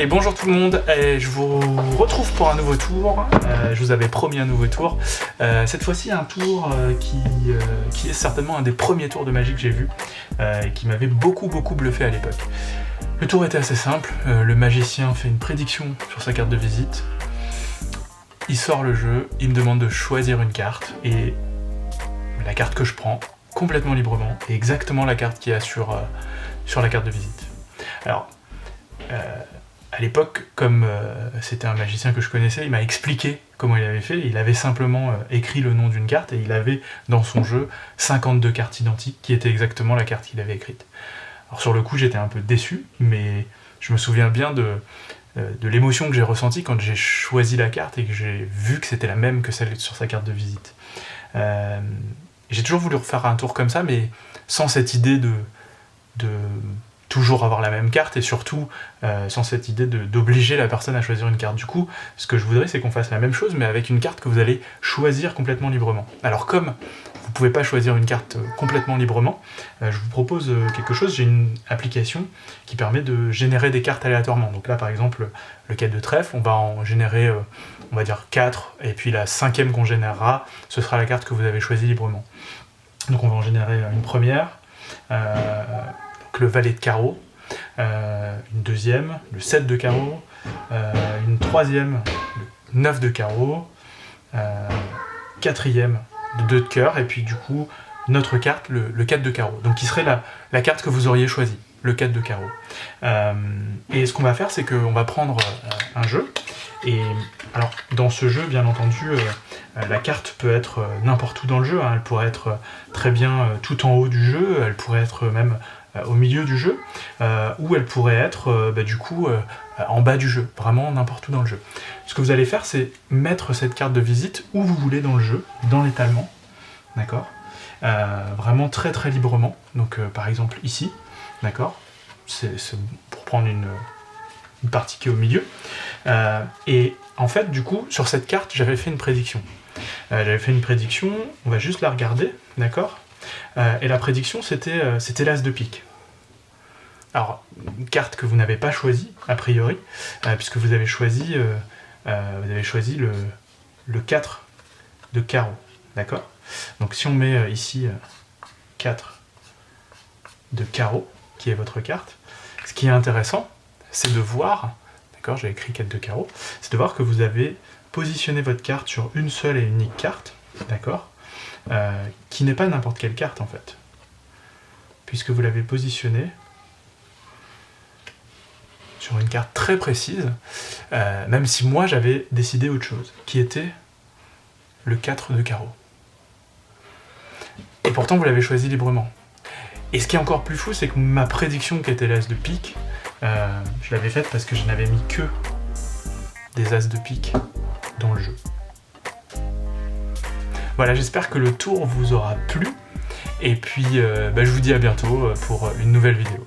Allez, bonjour tout le monde, je vous retrouve pour un nouveau tour. Je vous avais promis un nouveau tour. Cette fois-ci un tour qui est certainement un des premiers tours de magie que j'ai vu et qui m'avait beaucoup bluffé à l'époque. Le tour était assez simple, le magicien fait une prédiction sur sa carte de visite, il sort le jeu, il me demande de choisir une carte et la carte que je prends, complètement librement, est exactement la carte qu'il y a sur la carte de visite. Alors, à l'époque, comme c'était un magicien que je connaissais, il m'a expliqué comment il avait fait. Il avait simplement écrit le nom d'une carte et il avait dans son jeu 52 cartes identiques qui étaient exactement la carte qu'il avait écrite. Alors sur le coup, j'étais un peu déçu, mais je me souviens bien de l'émotion que j'ai ressentie quand j'ai choisi la carte et que j'ai vu que c'était la même que celle sur sa carte de visite. J'ai toujours voulu refaire un tour comme ça, mais sans cette idée de toujours avoir la même carte et surtout sans cette idée d'obliger la personne à choisir une carte. Du coup, ce que je voudrais, c'est qu'on fasse la même chose, mais avec une carte que vous allez choisir complètement librement. Alors comme vous ne pouvez pas choisir une carte complètement librement, je vous propose quelque chose. J'ai une application qui permet de générer des cartes aléatoirement. Donc là, par exemple, le 4 de trèfle, on va en générer, on va dire 4, et puis la 5e qu'on générera, ce sera la carte que vous avez choisie librement. Donc on va en générer une première, le valet de carreau, une deuxième, le 7 de carreau, une troisième, le 9 de carreau, quatrième, le 2 de cœur, et puis du coup, notre carte, le 4 de carreau. Donc qui serait la carte que vous auriez choisie, le 4 de carreau. Et ce qu'on va faire, c'est qu'on va prendre un jeu, et alors dans ce jeu, bien entendu, la carte peut être n'importe où dans le jeu, hein. Elle pourrait être très bien tout en haut du jeu, elle pourrait être même au milieu du jeu, ou elle pourrait être du coup en bas du jeu, vraiment n'importe où dans le jeu. Ce que vous allez faire, c'est mettre cette carte de visite où vous voulez dans le jeu, dans l'étalement, d'accord, vraiment très librement, donc par exemple ici, d'accord, c'est pour prendre une partie qui est au milieu, et en fait du coup sur cette carte j'avais fait une prédiction. On va juste la regarder, d'accord. Et la prédiction, c'était l'as de pique. Alors, une carte que vous n'avez pas choisie, a priori, puisque vous avez choisi le 4 de carreau, d'accord. Donc si on met ici 4 de carreau, qui est votre carte, ce qui est intéressant, c'est de voir, d'accord, j'ai écrit 4 de carreau, c'est de voir que vous avez positionné votre carte sur une seule et unique carte, d'accord, qui n'est pas n'importe quelle carte en fait, puisque vous l'avez positionnée sur une carte très précise, même si moi j'avais décidé autre chose, qui était le 4 de carreau. Et pourtant vous l'avez choisi librement. Et ce qui est encore plus fou, c'est que ma prédiction qui était l'as de pique, je l'avais faite parce que je n'avais mis que des as de pique dans le jeu. Voilà, j'espère que le tour vous aura plu, et puis je vous dis à bientôt pour une nouvelle vidéo.